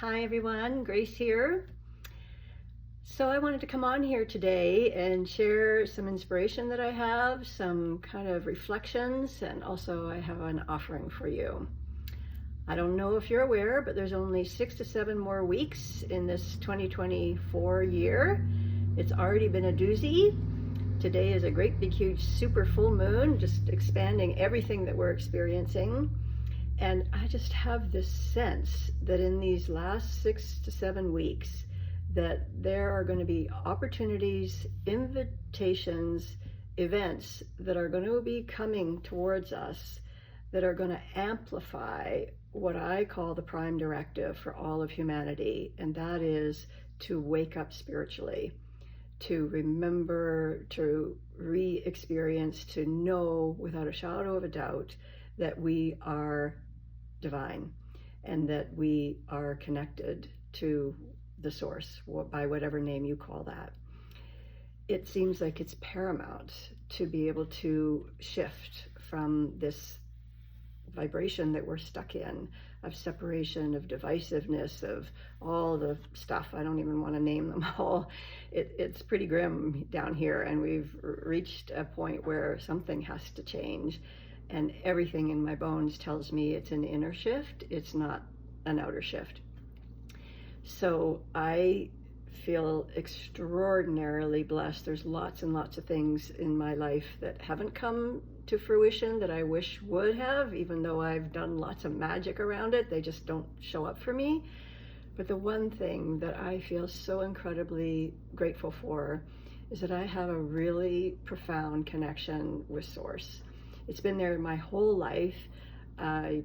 Hi everyone, Grace here. So I wanted to come on here today and share some inspiration that I have, some kind of reflections, and also I have an offering for you. I don't know if you're aware, but there's only 6 to 7 more weeks in this 2024 year. It's already been a doozy. Today is a great big huge super full moon, just expanding everything that we're experiencing. And I just have this sense that in these last 6 to 7 weeks, that there are going to be opportunities, invitations, events that are going to be coming towards us that are going to amplify what I call the prime directive for all of humanity, and that is to wake up spiritually, to remember, to re-experience, to know without a shadow of a doubt that we are divine and that we are connected to the source, by whatever name you call that. It seems like it's paramount to be able to shift from this vibration that we're stuck in, of separation, of divisiveness, of all the stuff. I don't even want to name them all. It's pretty grim down here, and we've reached a point where something has to change. And everything in my bones tells me it's an inner shift, it's not an outer shift. So I feel extraordinarily blessed. There's lots and lots of things in my life that haven't come to fruition that I wish would have, even though I've done lots of magic around it. They just don't show up for me. But the one thing that I feel so incredibly grateful for is that I have a really profound connection with Source. It's been there my whole life. I'm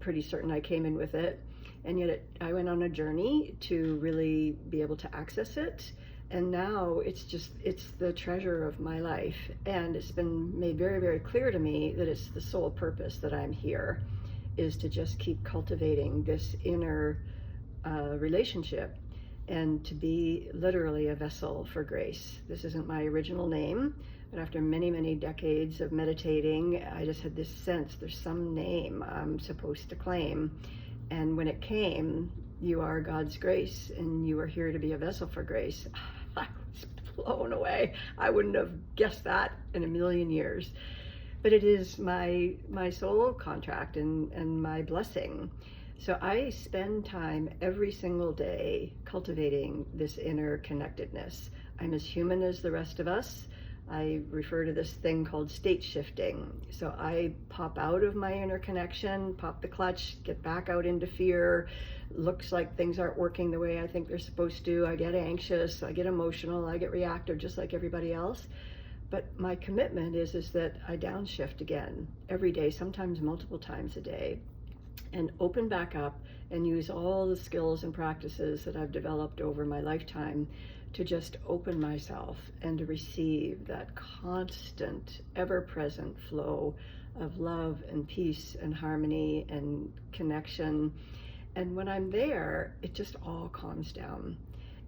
pretty certain I came in with it. And yet I went on a journey to really be able to access it. And now it's the treasure of my life. And it's been made very, very clear to me that it's the sole purpose that I'm here, is to just keep cultivating this inner relationship and to be literally a vessel for grace. This isn't my original name, but after many, many decades of meditating, I just had this sense there's some name I'm supposed to claim. And when it came, you are God's grace, and you are here to be a vessel for grace. I was blown away. I wouldn't have guessed that in a million years. But it is my soul contract and my blessing. So I spend time every single day cultivating this inner connectedness. I'm as human as the rest of us. I refer to this thing called state shifting. So I pop out of my inner connection, pop the clutch, get back out into fear. Looks like things aren't working the way I think they're supposed to. I get anxious, I get emotional, I get reactive just like everybody else. But my commitment is that I downshift again every day, sometimes multiple times a day, and open back up and use all the skills and practices that I've developed over my lifetime to just open myself and to receive that constant, ever-present flow of love and peace and harmony and connection. And when I'm there, it just all calms down.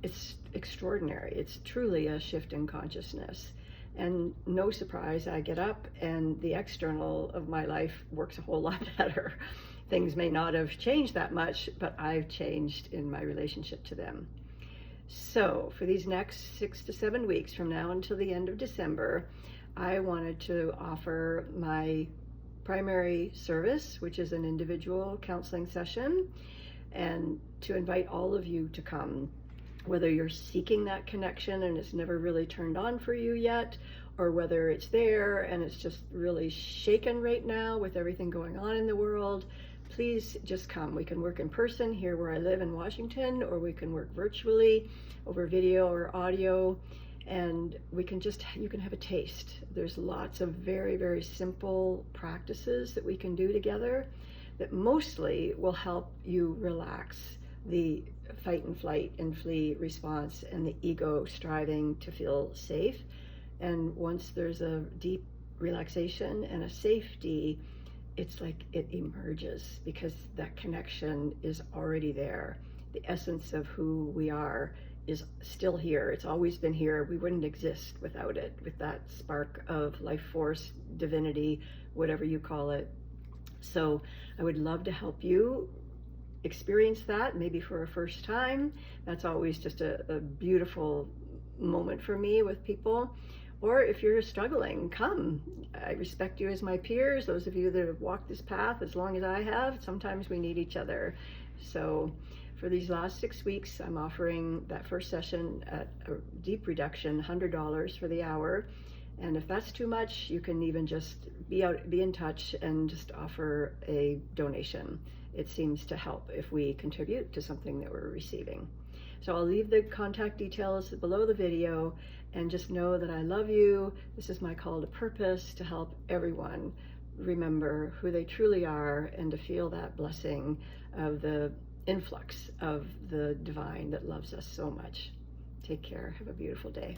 It's extraordinary. It's truly a shift in consciousness. And no surprise, I get up and the external of my life works a whole lot better. Things may not have changed that much, but I've changed in my relationship to them. So for these next 6 to 7 weeks from now until the end of December, I wanted to offer my primary service, which is an individual counseling session, and to invite all of you to come, whether you're seeking that connection and it's never really turned on for you yet, or whether it's there and it's just really shaken right now with everything going on in the world. Please just come. We can work in person here where I live in Washington, or we can work virtually over video or audio, and you can have a taste. There's lots of very, very simple practices that we can do together that mostly will help you relax the fight and flight and flee response and the ego striving to feel safe. And once there's a deep relaxation and a safety, it's like it emerges because that connection is already there. The essence of who we are is still here. It's always been here. We wouldn't exist without it, with that spark of life force, divinity, whatever you call it. So I would love to help you experienced that, maybe for a first time, that's always just a beautiful moment for me with people. Or if you're struggling, come. I respect you as my peers, those of you that have walked this path as long as I have. Sometimes we need each other. So for these last 6 weeks, I'm offering that first session at a deep reduction, $100 for the hour. And if that's too much, you can even just be in touch and just offer a donation. It seems to help if we contribute to something that we're receiving. So I'll leave the contact details below the video, and just know that I love you. This is my call to purpose, to help everyone remember who they truly are and to feel that blessing of the influx of the divine that loves us so much. Take care. Have a beautiful day.